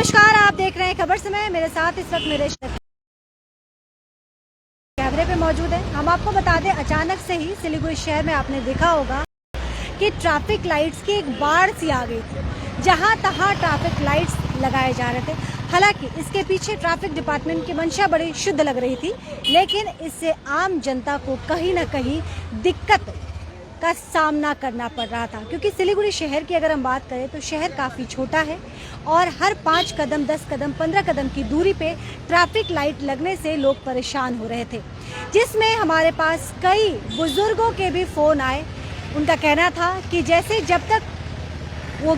नमस्कार, आप देख रहे हैं खबर समय। मेरे साथ इस वक्त मेरे कैमरे पे मौजूद है। हम आपको बता दें, अचानक से ही सिलीगुड़ी शहर में आपने देखा होगा कि ट्रैफिक लाइट्स की एक बाढ़ सी आ गई थी। जहां तहां ट्रैफिक लाइट्स लगाए जा रहे थे। हालांकि इसके पीछे ट्रैफिक डिपार्टमेंट की मंशा बड़ी शुद्ध लग रही थी, लेकिन इससे आम जनता को कहीं ना कहीं दिक्कत का सामना करना पड़ रहा था। क्योंकि सिलीगुड़ी शहर की अगर हम बात करें तो शहर काफ़ी छोटा है और हर 5 कदम, 10 कदम, 15 कदम की दूरी पे ट्रैफिक लाइट लगने से लोग परेशान हो रहे थे, जिसमें हमारे पास कई बुजुर्गों के भी फ़ोन आए। उनका कहना था कि जैसे जब तक वो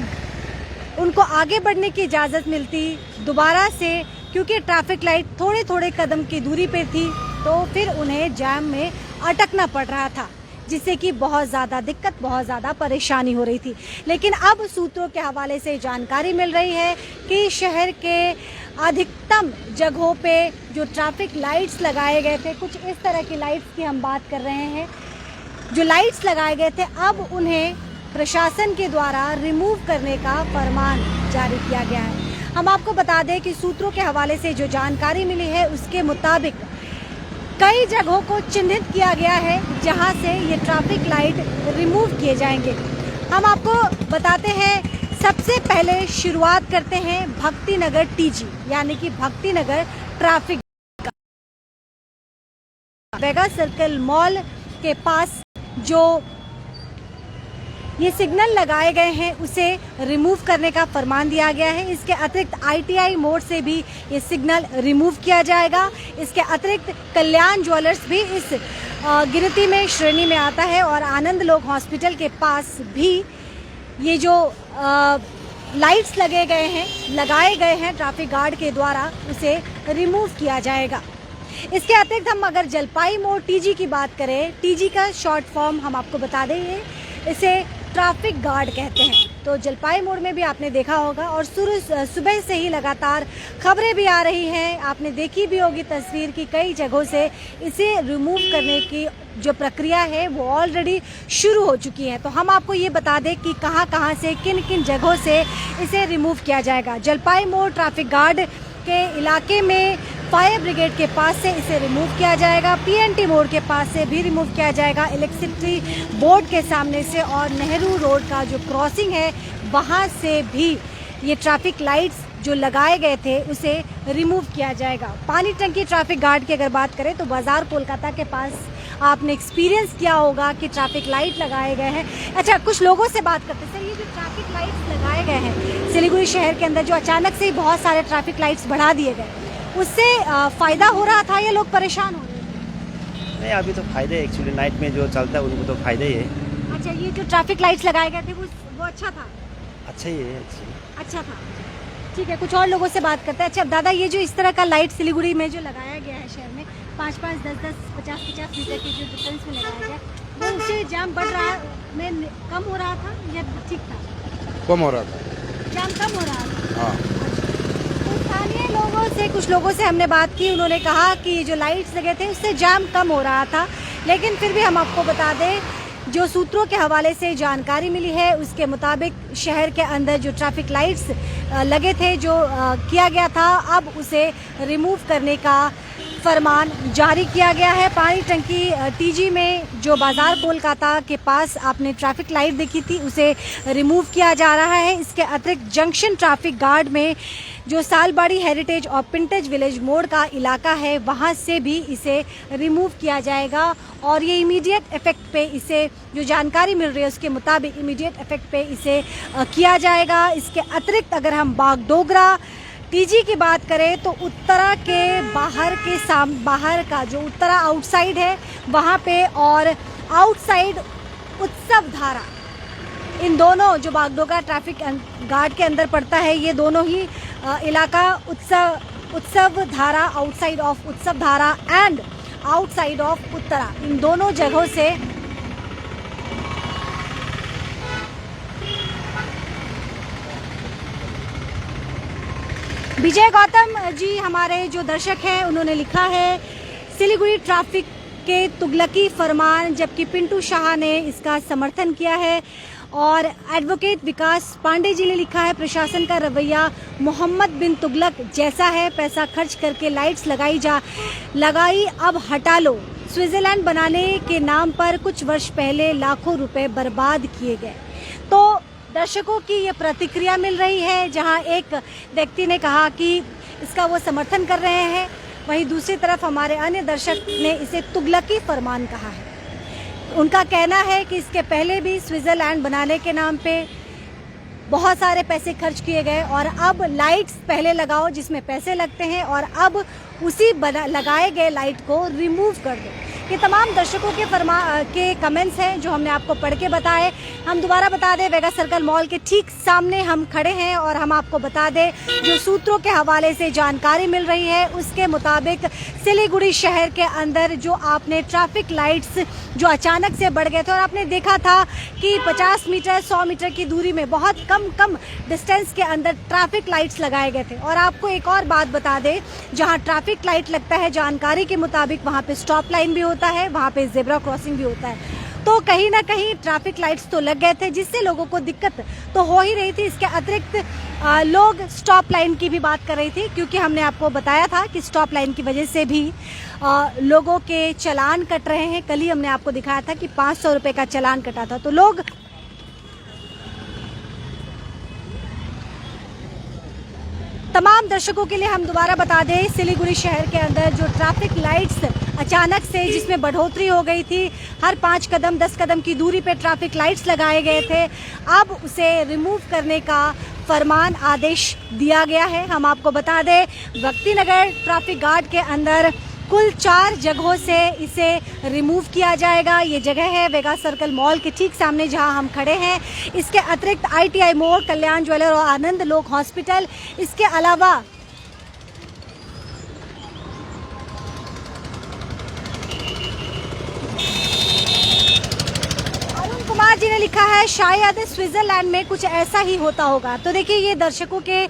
उनको आगे बढ़ने की इजाज़त मिलती दोबारा से, क्योंकि ट्रैफिक लाइट थोड़े थोड़े कदम की दूरी पे थी, तो फिर उन्हें जाम में अटकना पड़ रहा था, जिससे कि बहुत ज़्यादा दिक्कत, बहुत ज़्यादा परेशानी हो रही थी। लेकिन अब सूत्रों के हवाले से जानकारी मिल रही है कि शहर के अधिकतम जगहों पे जो ट्रैफिक लाइट्स लगाए गए थे, कुछ इस तरह की लाइट्स की हम बात कर रहे हैं, जो लाइट्स लगाए गए थे, अब उन्हें प्रशासन के द्वारा रिमूव करने का फरमान जारी किया गया है। हम आपको बता दें कि सूत्रों के हवाले से जो जानकारी मिली है, उसके मुताबिक कई जगहों को चिन्हित किया गया है जहां से ये ट्रैफिक लाइट रिमूव किए जाएंगे। हम आपको बताते हैं, सबसे पहले शुरुआत करते हैं भक्ति नगर टीजी, यानी कि भक्ति नगर ट्रैफिक वेगा सर्कल मॉल के पास जो ये सिग्नल लगाए गए हैं, उसे रिमूव करने का फरमान दिया गया है। इसके अतिरिक्त ITI मोड़ से भी ये सिग्नल रिमूव किया जाएगा। इसके अतिरिक्त कल्याण ज्वेलर्स भी इस गिनती में, श्रेणी में आता है, और आनंद लोक हॉस्पिटल के पास भी ये जो लाइट्स लगाए गए हैं ट्रैफिक गार्ड के द्वारा, उसे रिमूव किया जाएगा। इसके अतिरिक्त हम अगर जलपाई मोड़ टीजी की बात करें, टीजी का शॉर्ट फॉर्म हम आपको बता दें, इसे ट्रैफिक गार्ड कहते हैं। तो जलपाई मोड़ में भी आपने देखा होगा, और सुबह से ही लगातार खबरें भी आ रही हैं, आपने देखी भी होगी तस्वीर की, कई जगहों से इसे रिमूव करने की जो प्रक्रिया है वो ऑलरेडी शुरू हो चुकी है। तो हम आपको ये बता दें कि कहां कहां से, किन किन जगहों से इसे रिमूव किया जाएगा। जलपाई मोड़ ट्रैफिक गार्ड के इलाके में फायर ब्रिगेड के पास से इसे रिमूव किया जाएगा। PNT मोड़ के पास से भी रिमूव किया जाएगा, इलेक्ट्रिसिटी बोर्ड के सामने से, और नेहरू रोड का जो क्रॉसिंग है वहां से भी ये ट्रैफिक लाइट्स जो लगाए गए थे उसे रिमूव किया जाएगा। पानी टंकी ट्रैफिक गार्ड की अगर बात करें तो बाजार कोलकाता के पास आपने एक्सपीरियंस किया होगा कि ट्रैफिक लाइट लगाए गए हैं। अच्छा, कुछ लोगों से बात करते हैं। सर, ये जो ट्रैफिक लाइट्स लगाए गए हैं सिलीगुड़ी शहर के अंदर, जो अचानक से ही बहुत सारे ट्रैफिक लाइट्स बढ़ा दिए गए, उससे फायदा हो रहा था या लोग परेशान हो रहे थे? नहीं, अभी तो फायदे है। एक्चुअली नाइट में जो चलता है उनको तो फायदा ही है। अच्छा, ये जो ट्रैफिक लाइट्स लगाए गए थे वो अच्छा था? अच्छा ही है। अच्छा था, ठीक है। कुछ और लोगों से बात करते हैं। अच्छा दादा, ये जो इस तरह का लाइट सिलीगुड़ी में जो लगाया गया है शहर में, 5-5, 10-10, 50-50 मीटर के जो डिस्टेंस में लगाया गया, वो उससे जाम बढ़ रहा में कम हो रहा था या ठीक था? कम हो रहा था, जाम कम हो रहा था। हाँ। तो स्थानीय लोगों से, कुछ लोगों से हमने बात की, उन्होंने कहा कि जो लाइट्स लगे थे उससे जाम कम हो रहा था। लेकिन फिर भी हम आपको बता दें, जो सूत्रों के हवाले से जानकारी मिली है उसके मुताबिक शहर के अंदर जो ट्रैफिक लाइट्स लगे थे, जो किया गया था, अब उसे रिमूव करने का फरमान जारी किया गया है। पानी टंकी टीजी में जो बाजार कोलकाता के पास आपने ट्रैफिक लाइट देखी थी, उसे रिमूव किया जा रहा है। इसके अतिरिक्त जंक्शन ट्रैफिक गार्ड में जो सालबाड़ी हेरिटेज और पिंटेज विलेज मोड़ का इलाका है, वहां से भी इसे रिमूव किया जाएगा, और ये इमीडिएट इफेक्ट पे, इसे जो जानकारी मिल रही है उसके मुताबिक इमीडिएट इफेक्ट पे इसे किया जाएगा। इसके अतिरिक्त अगर हम बागडोगरा टीजी की बात करें तो उत्तरा के बाहर का जो उत्तरा आउटसाइड है वहाँ पे, और आउटसाइड उत्सव धारा, इन दोनों जो बागडोगरा ट्रैफिक गार्ड के अंदर पड़ता है, ये दोनों ही इलाका उत्सव धारा, आउटसाइड ऑफ उत्सव धारा एंड आउटसाइड ऑफ उत्तरा, इन दोनों जगहों से विजय गौतम जी हमारे जो दर्शक हैं उन्होंने लिखा है, सिलीगुड़ी ट्रैफिक के तुगलकी फरमान, जबकि पिंटू शाह ने इसका समर्थन किया है। और एडवोकेट विकास पांडे जी ने लिखा है, प्रशासन का रवैया मोहम्मद बिन तुगलक जैसा है, पैसा खर्च करके लाइट्स लगाई अब हटा लो। स्विट्जरलैंड बनाने के नाम पर कुछ वर्ष पहले लाखों रुपए बर्बाद किए गए। तो दर्शकों की ये प्रतिक्रिया मिल रही है, जहां एक व्यक्ति ने कहा कि इसका वो समर्थन कर रहे हैं, वहीं दूसरी तरफ हमारे अन्य दर्शक ने इसे तुगलकी फरमान कहा है। उनका कहना है कि इसके पहले भी स्विट्जरलैंड बनाने के नाम पे बहुत सारे पैसे खर्च किए गए और अब लाइट्स पहले लगाओ जिसमें पैसे लगते हैं और अब उसी लगाए गए लाइट को रिमूव कर दो। ये तमाम दर्शकों के कमेंट्स हैं जो हमने आपको पढ़ के बताए। हम दोबारा बता दें, वेगा सर्कल मॉल के ठीक सामने हम खड़े हैं और हम आपको बता दें, जो सूत्रों के हवाले से जानकारी मिल रही है उसके मुताबिक सिलीगुड़ी शहर के अंदर जो आपने ट्रैफिक लाइट्स जो अचानक से बढ़ गए थे और आपने देखा था कि 50 मीटर 100 मीटर की दूरी में बहुत कम डिस्टेंस के अंदर ट्रैफिक लाइट्स लगाए गए थे। और आपको एक और बात बता दें, जहां ट्रैफिक लाइट लगता है जानकारी के मुताबिक वहां पे स्टॉप लाइन भी होता है, वहां पे जेब्रा क्रॉसिंग भी होता है। तो कहीं ना कहीं ट्रैफिक लाइट्स तो लग गए थे जिससे लोगों को दिक्कत तो हो ही रही थी। इसके अतिरिक्त लोग स्टॉप लाइन की भी बात कर रही थी, क्योंकि हमने आपको बताया था कि स्टॉप लाइन की वजह से भी लोगों के चालान कट रहे हैं। कल ही हमने आपको दिखाया था कि 500 रुपए का चालान कटा था। तो लोग तमाम दर्शकों के लिए हम दोबारा बता दें, सिलीगुड़ी शहर के अंदर जो ट्रैफिक लाइट्स अचानक से जिसमें बढ़ोतरी हो गई थी, हर 5 कदम 10 कदम की दूरी पे ट्रैफिक लाइट्स लगाए गए थे, अब उसे रिमूव करने का फरमान आदेश दिया गया है। हम आपको बता दें, भक्तिनगर ट्रैफिक गार्ड के अंदर कुल 4 जगहों से इसे रिमूव किया जाएगा। ये जगह है वेगा सर्कल मॉल के ठीक सामने जहां हम खड़े हैं। इसके अतिरिक्त ITI मोड़, कल्याण ज्वेलर और आनंद लोक हॉस्पिटल, इसके अलावा कुमार जी ने लिखा है, शायद स्विट्जरलैंड में कुछ ऐसा ही होता होगा। तो देखिए, ये दर्शकों के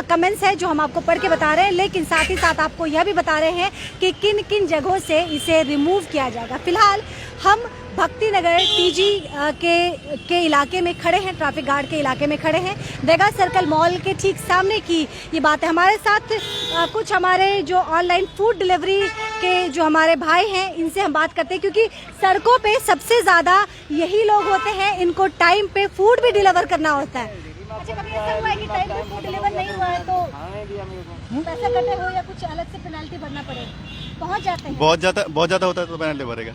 कमेंट्स हैं जो हम आपको पढ़ के बता रहे हैं, लेकिन साथ ही साथ आपको यह भी बता रहे हैं कि किन किन जगहों से इसे रिमूव किया जाएगा। फिलहाल हम भक्तिनगर TG के इलाके में खड़े हैं, ट्रैफिक गार्ड के इलाके में खड़े हैं, वेगा सर्कल मॉल के ठीक सामने की ये बात है। हमारे साथ कुछ हमारे जो ऑनलाइन फूड डिलीवरी के जो हमारे भाई हैं, इनसे हम बात करते हैं, क्योंकि सड़कों पे सबसे ज़्यादा यही लोग होते हैं, इनको टाइम पे फूड भी डिलीवर करना होता है। अच्छा, कभी ऐसा हुआ है कि टाइम पे फूड डिलीवर नहीं हुआ है तो पैसा कटे हो या कुछ अलग से पेनल्टी भरना पड़े? पहुँच जाते हैं? बहुत ज़्यादा होता है तो पेनल्टी भरेगा,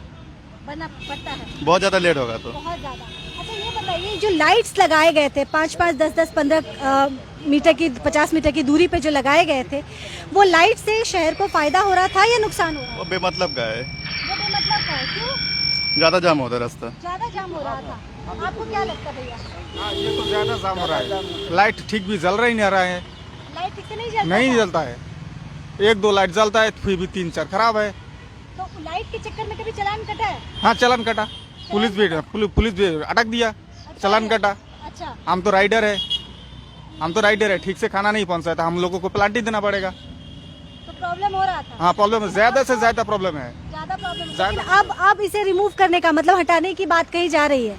भरना पड़ता है। बहुत ज़्यादा लेट होगा तो बहुत ज़्यादा। अच्छा, ये बताइए, जो लाइट्स लगाए गए थे 5-5, 10-10, 15 मीटर की 50 मीटर की दूरी पे जो लगाए गए थे, वो लाइट से शहर को फायदा हो रहा था या नुकसान हो रहा वो बेमतलब का है। वो बेमतलब का है? क्यों? ज़्यादा जाम होता है रास्ता। ज्यादा जाम हो रहा था। आपको क्या लगता है भैया? हाँ, ये तो ज्यादा जाम हो रहा है। लाइट ठीक भी जल रही नहीं रहा है, लाइट ठीक से नहीं जलता? नहीं जलता है। 1-2 लाइट जलता है, फिर भी 3-4 खराब है। तो लाइट के चक्कर में कभी चालान कटा है? हाँ, चालान कटा, पुलिस भी अटक दिया, चालान कटा। अच्छा, हम तो राइडर है, ठीक से खाना नहीं पहुंचा था, हम लोगों को प्लांटी देना पड़ेगा। तो प्रॉब्लम हो रहा था? हाँ, प्रॉब्लम ज्यादा से ज्यादा प्रॉब्लम है। ज्यादा प्रॉब्लम। ज्यादा। लेकिन अब इसे रिमूव करने का मतलब हटाने की बात कही जा रही है।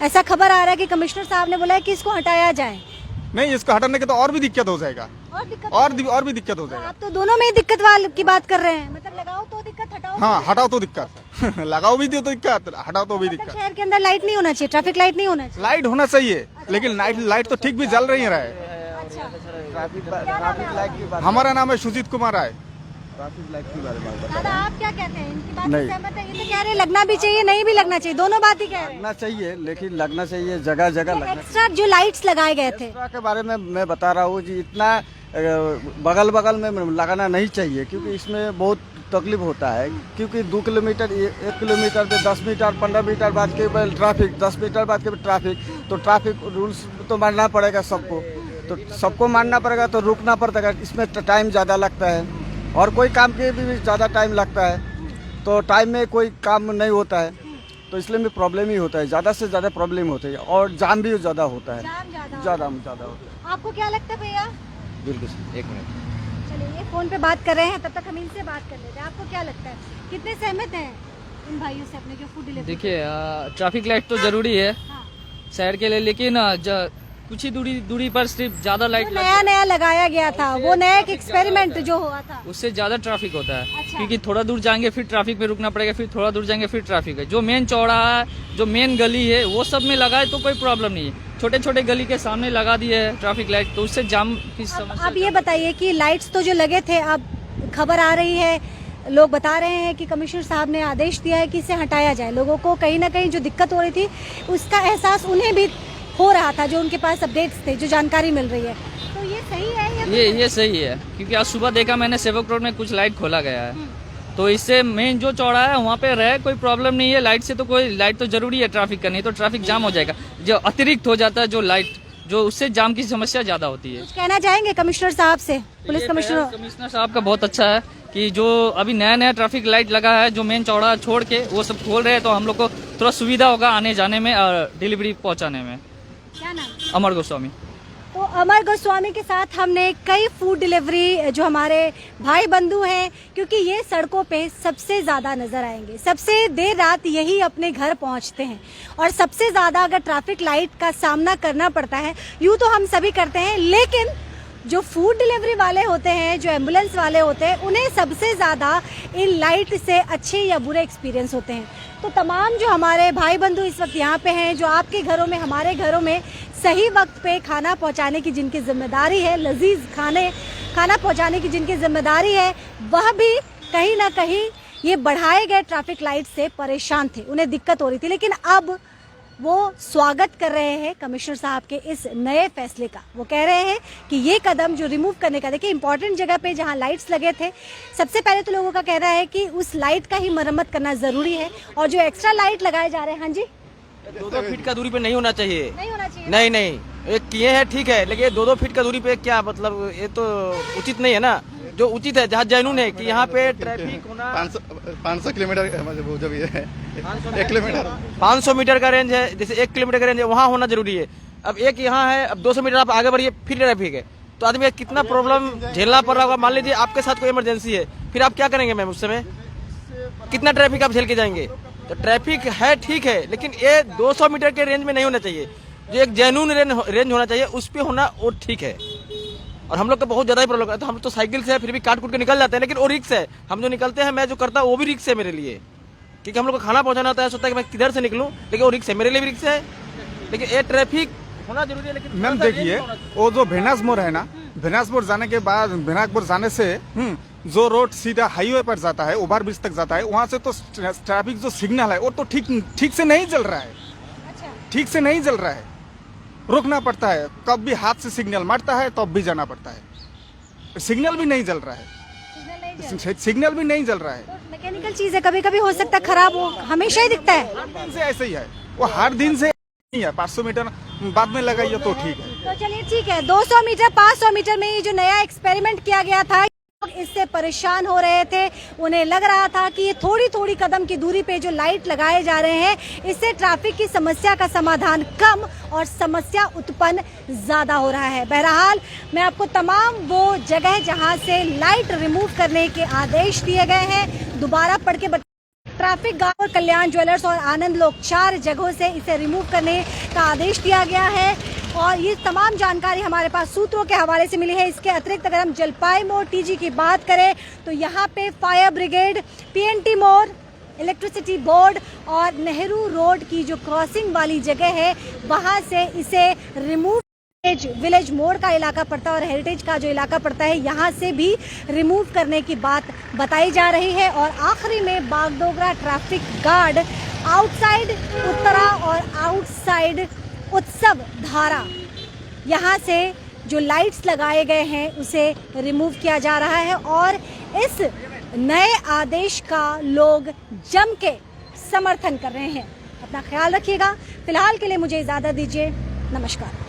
ऐसा खबर आ रहा है कि कमिश्नर साहब ने बोला है कि इसको हटाया जाए। नहीं, इसको हटाने के तो और भी दिक्कत हो जाएगा, और दिक्कत और भी दिक्कत हो जाएगा। आप तो दोनों में ही दिक्कत वाली की बात कर रहे हैं, मतलब लगाओ तो दिक्कत, हटाओ हाँ, हटाओ तो दिक्कत लगाओ भी तो दिक्कत, हटाओ तो भी मतलब दिक्कत। शहर के अंदर लाइट नहीं होना चाहिए, ट्रैफिक लाइट नहीं होना चाहिए। लाइट होना चाहिए, लेकिन लाइट तो ठीक भी जल रही है। अच्छा, हमारा नाम है सुजीत कुमार राय। दादा आप क्या कहते हैं? इनकी बात से सहमत है? ये तो कह रहे हैं लगना भी चाहिए, नहीं भी लगना चाहिए, दोनों बात ही कह रहे हैं। लगना चाहिए, लेकिन लगना चाहिए जगह जगह लगना। एक्स्ट्रा जो लाइट्स लगाए गए थे एक्स्ट्रा के बारे में मैं बता रहा हूँ जी, इतना बगल में लगाना नहीं चाहिए, क्योंकि इसमें बहुत तकलीफ होता है। क्योंकि 2 किलोमीटर 1 किलोमीटर पे 10 मीटर 15 मीटर बाद के ट्रैफिक, 10 मीटर बाद के ट्रैफिक, तो ट्रैफिक रूल्स तो मानना पड़ेगा सबको, तो सबको मानना पड़ेगा, तो रुकना पड़ता है। इसमें टाइम ज़्यादा लगता है और कोई काम के भी ज़्यादा टाइम लगता है, तो टाइम में कोई काम नहीं होता है, तो इसलिए भी प्रॉब्लम ही होता है, ज़्यादा से ज़्यादा प्रॉब्लम होती है और जाम भी ज़्यादा होता है, ज़्यादा होता है। आपको क्या लगता है भैया? बिल्कुल, 1 मिनट। चलिए, ये फोन पे बात कर रहे हैं, तब तक हम इनसे बात कर लेते हैं। आपको क्या लगता है, कितने सहमत हैं इन भाइयों से अपने जो फूड डिलीवरी? देखिए, ट्रैफिक लाइट तो ज़रूरी है, हाँ। शहर के लिए, लेकिन कुछ ही दूरी पर सिर्फ ज्यादा लाइट नया नया लगाया गया था, वो नया एक एक्सपेरिमेंट जो हुआ था, उससे ज्यादा ट्रैफिक होता है। अच्छा। क्योंकि थोड़ा दूर जाएंगे फिर ट्रैफिक में रुकना पड़ेगा, फिर थोड़ा दूर जाएंगे फिर ट्रैफिक है। जो मेन चौराहा है, जो मेन गली है, वो सब में लगाए तो कोई प्रॉब्लम नहीं है। छोटे छोटे गली के सामने लगा दिए है ट्रैफिक लाइट, तो उससे जाम की समस्या। अब ये बताइए कि लाइट्स तो जो लगे थे, अब खबर आ रही है, लोग बता रहे हैं कि कमिश्नर साहब ने आदेश दिया है कि इसे हटाया जाए। लोगों को कहीं ना कहीं जो दिक्कत हो रही थी उसका एहसास उन्हें भी हो रहा था, जो उनके पास अपडेट्स थे, जो जानकारी मिल रही है। तो ये सही है या ये सही है, क्योंकि आज सुबह देखा मैंने सेवक रोड में कुछ लाइट खोला गया है, तो इससे मेन जो चौराहा है वहाँ पे रहे कोई प्रॉब्लम नहीं है। लाइट से तो कोई, लाइट तो जरूरी है ट्रैफिक का, नहीं तो ट्रैफिक जाम हो जाएगा। जो अतिरिक्त हो जाता है जो लाइट, जो उससे जाम की समस्या ज्यादा होती है। कुछ कहना चाहेंगे कमिश्नर साहब से? पुलिस कमिश्नर साहब का बहुत अच्छा है कि जो अभी नया नया ट्रैफिक लाइट लगा है, जो मेन चौराहा छोड़ के वो सब खोल रहे हैं, तो हम लोग को थोड़ा सुविधा होगा आने जाने में और डिलीवरी पहुंचाने में। क्या नाम? अमर गोस्वामी। तो अमर गोस्वामी के साथ हमने कई फूड डिलीवरी जो हमारे भाई बंधु हैं, क्योंकि ये सड़कों पे सबसे ज़्यादा नज़र आएंगे, सबसे देर रात यही अपने घर पहुंचते हैं, और सबसे ज़्यादा अगर ट्रैफिक लाइट का सामना करना पड़ता है, यूँ तो हम सभी करते हैं, लेकिन जो फूड डिलीवरी वाले होते हैं, जो एम्बुलेंस वाले होते हैं, उन्हें सबसे ज़्यादा इन लाइट से अच्छे या बुरे एक्सपीरियंस होते हैं। तो तमाम जो हमारे भाई बंधु इस वक्त यहाँ पे हैं, जो आपके घरों में, हमारे घरों में सही वक्त पे खाना पहुँचाने की जिनकी जिम्मेदारी है, लजीज खाना पहुँचाने की जिनकी जिम्मेदारी है, वह भी कहीं ना कहीं ये बढ़ाए गए ट्रैफिक लाइट से परेशान थे, उन्हें दिक्कत हो रही थी। लेकिन अब वो स्वागत कर रहे हैं कमिश्नर साहब के इस नए फैसले का। वो कह रहे हैं कि ये कदम जो रिमूव करने का, देखिए इंपॉर्टेंट जगह पे जहां लाइट्स लगे थे, सबसे पहले तो लोगों का कहना है कि उस लाइट का ही मरम्मत करना जरूरी है, और जो एक्स्ट्रा लाइट लगाए जा रहे हैं, हाँ जी, 2-2 फीट का दूरी पे नहीं होना चाहिए। नहीं होना चाहिए। नहीं, एक किए हैं ठीक है, लेकिन 2-2 फीट का दूरी पे क्या मतलब, ये तो उचित नहीं है ना। जो उचित है, जहाँ जनून है कि यहाँ पे ट्रैफिक होना 500 किलोमीटर मतलब वो जो भी है 1 किलोमीटर 500 मीटर का रेंज है, जैसे 1 किलोमीटर का रेंज है, वहाँ होना जरूरी है। अब एक यहाँ है, अब 200 मीटर आप आगे बढ़िए फिर ट्रैफिक है, तो आदमी का कितना प्रॉब्लम झेलना पड़ रहा होगा। मान लीजिए आपके साथ कोई इमरजेंसी है, फिर आप क्या करेंगे मैम उस समय? कितना ट्रैफिक आप झेल के जाएंगे? तो ट्रैफिक है ठीक है, लेकिन ये 200 मीटर के रेंज में नहीं होना चाहिए। जो एक जेन्युइन रेंज होना चाहिए उस पर होना, वो ठीक है। और हम लोग का बहुत ज्यादा ही प्रॉब्लम है, तो हम तो साइकिल से फिर भी काट कूट के निकल जाते हैं, लेकिन वो रिक्स है। हम जो निकलते हैं, मैं जो करता हूँ वो भी रिक्स है मेरे लिए, क्योंकि हम लोग को खाना पहुंचाना होता है। सोचता है कि मैं किधर से निकलूं, लेकिन वो रिक्स है, मेरे लिए भी रिक्स है। लेकिन ये ट्रैफिक होना जरूरी है। लेकिन मैम देखिए, वो जो भेनास मोड़ है ना, भेनास मोड़ जाने के बाद, भेनासपुर जाने से जो रोड सीधा हाईवे पर जाता है, ओवर ब्रिज तक जाता है, वहाँ से तो ट्रैफिक जो सिग्नल है वो तो ठीक से नहीं चल रहा है। ठीक से नहीं चल रहा है, रोकना पड़ता है, कब भी हाथ से सिग्नल मारता है तब भी जाना पड़ता है। सिग्नल भी नहीं जल रहा है, सिग्नल भी नहीं जल रहा है। तो मैकेनिकल चीज है, कभी कभी हो सकता है खराब हो, हमेशा ही दिखता है। हर दिन से ऐसे ही है, वो हर दिन से नहीं है। 500 मीटर बाद में लगाइए तो ठीक है। तो चलिए ठीक है, 200 मीटर 500 मीटर में ये जो नया एक्सपेरिमेंट किया गया था, इससे परेशान हो रहे थे। उन्हें लग रहा था कि ये थोड़ी थोड़ी कदम की दूरी पे जो लाइट लगाए जा रहे हैं, इससे ट्रैफिक की समस्या का समाधान कम और समस्या उत्पन्न ज्यादा हो रहा है। बहरहाल मैं आपको तमाम वो जगह जहां से लाइट रिमूव करने के आदेश दिए गए हैं दोबारा पढ़ के ट्रैफिक गार्ड और कल्याण ज्वेलर्स और आनंद लोक 4 जगहों से इसे रिमूव करने का आदेश दिया गया है, और ये तमाम जानकारी हमारे पास सूत्रों के हवाले से मिली है। इसके अतिरिक्त अगर हम जलपाई मोड़ टीजी की बात करें तो यहाँ पे फायर ब्रिगेड, पीएनटी मोड़, इलेक्ट्रिसिटी बोर्ड और नेहरू रोड की जो क्रॉसिंग वाली जगह है, वहाँ से इसे रिमूव, विलेज मोड़ का इलाका पड़ता है और हेरिटेज का जो इलाका पड़ता है, यहाँ से भी रिमूव करने की बात बताई जा रही है। और आखिरी में Bagdogra traffic guard outside Uttara और आउटसाइड उत्सव धारा, यहाँ से जो लाइट्स लगाए गए हैं उसे रिमूव किया जा रहा है, और इस नए आदेश का लोग जम के समर्थन कर रहे हैं। अपना ख्याल रखिएगा। फिलहाल के लिए मुझे इजाजत दीजिए, नमस्कार।